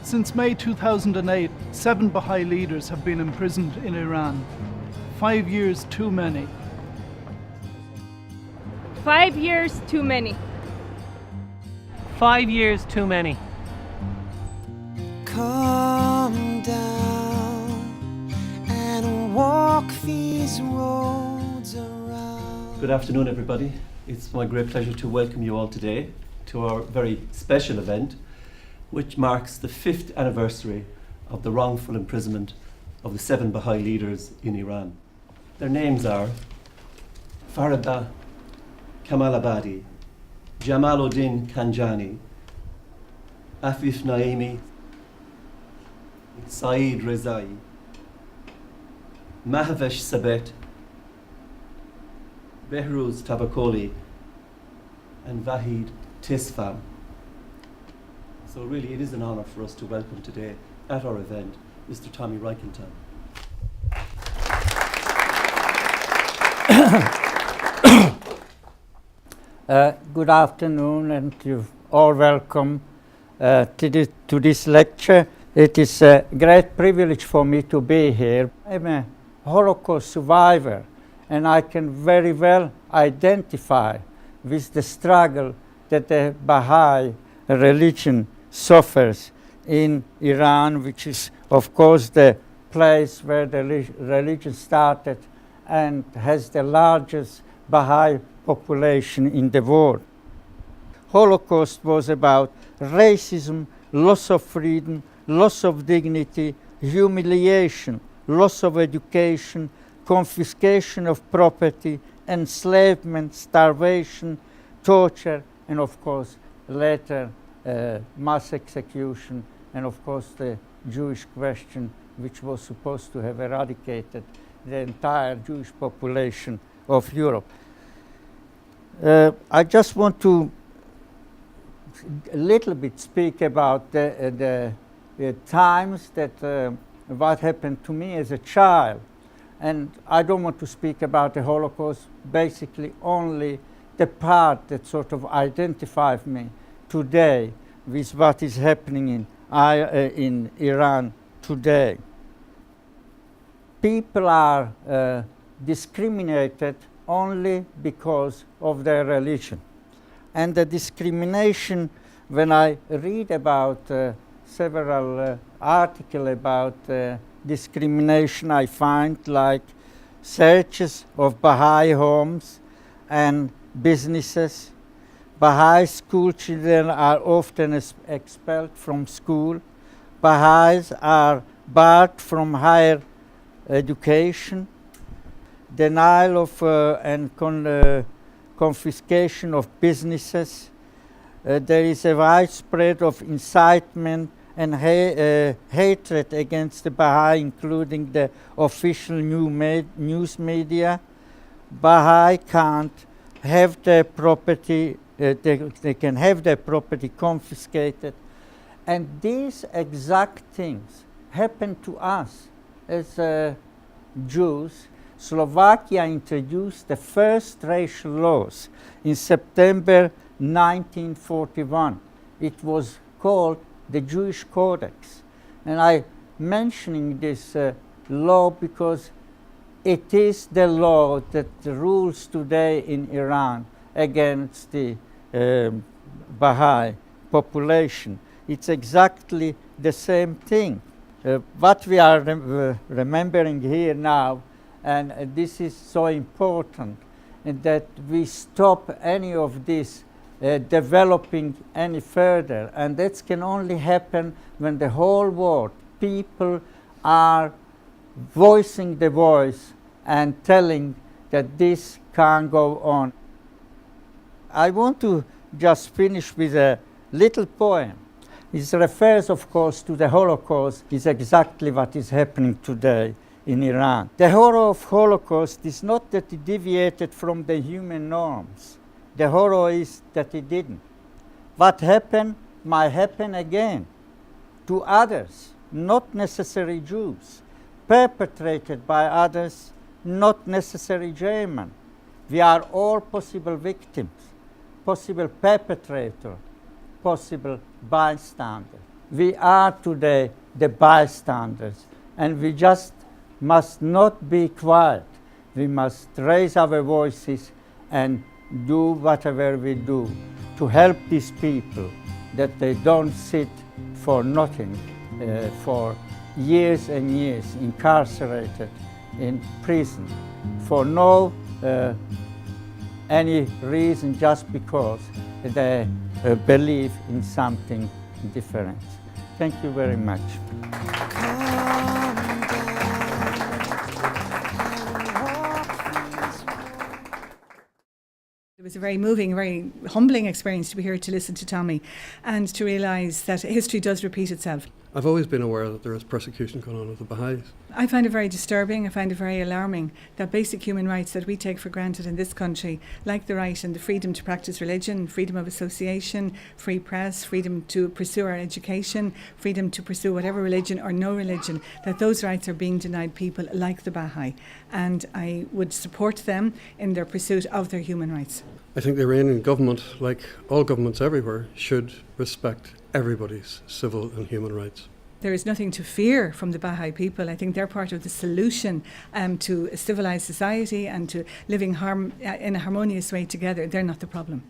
Since May 2008, 7 Baha'i leaders have been imprisoned in Iran. 5 years too many. 5 years too many. 5 years too many. Come down and walk these roads around. Good afternoon, everybody. It's my great pleasure to welcome you all today to our very special event, which marks the 5th anniversary of the wrongful imprisonment of the 7 Baha'i leaders in Iran. Their names are Farida Kamalabadi, Jamaluddin Kanjani, Afif Naimi, Saeed Rezai, Mahvesh Sabet, Behruz Tabakoli, and Vahid Tisfam. So really it is an honour for us to welcome today at our event Mr. Tommy Reichenthal. Good afternoon, and you're all welcome to this lecture. It is a great privilege for me to be here. I'm a Holocaust survivor, and I can very well identify with the struggle that the Baha'i religion suffers in Iran, which is, of course, the place where the religion started and has the largest Baha'i population in the world. Holocaust was about racism, loss of freedom, loss of dignity, humiliation, loss of education, confiscation of property, enslavement, starvation, torture, and of course later mass execution, and of course the Jewish question, which was supposed to have eradicated the entire Jewish population of Europe. I just want to a little bit speak about the times that what happened to me as a child, and I don't want to speak about the Holocaust, basically only the part that sort of identifies me today with what is happening in Iran today. People are discriminated only because of their religion. And the discrimination, when I read about several articles about discrimination, I find like searches of Baha'i homes and businesses. Baha'i school children are often expelled from school. Baha'is are barred from higher education. Denial of and confiscation of businesses. There is a widespread of incitement and hatred against the Baha'i, including the official news media. Baha'i can't have their property, they can have their property confiscated. And these exact things happen to us as Jews. Slovakia introduced the first racial laws in September 1941. It was called the Jewish Codex. And I'm mentioning this law because it is the law that rules today in Iran against the Baha'i population. It's exactly the same thing. What we are remembering here now, and this is so important, and that we stop any of this developing any further, and that can only happen when the whole world, people are voicing the voice and telling that this can't go on. I want to just finish with a little poem. It refers, of course, to the Holocaust. It's exactly what is happening today in Iran. The horror of Holocaust is not that it deviated from the human norms. The horror is that it didn't. What happened might happen again to others, not necessarily Jews, perpetrated by others, not necessarily German. We are all possible victims, possible perpetrator, possible bystander. We are today the bystanders, and we just must not be quiet. We must raise our voices and do whatever we do to help these people, that they don't sit for nothing for years and years incarcerated in prison for no any reason, just because they believe in something different. Thank you very much. It was a very moving, very humbling experience to be here to listen to Tommy and to realise that history does repeat itself. I've always been aware that there is persecution going on with the Baha'is. I find it very disturbing, I find it very alarming that basic human rights that we take for granted in this country, like the right and the freedom to practice religion, freedom of association, free press, freedom to pursue our education, freedom to pursue whatever religion or no religion, that those rights are being denied people like the Baha'i. And I would support them in their pursuit of their human rights. I think the Iranian government, like all governments everywhere, should respect everybody's civil and human rights. There is nothing to fear from the Baha'i people. I think they're part of the solution to a civilised society and to living in a harmonious way together. They're not the problem.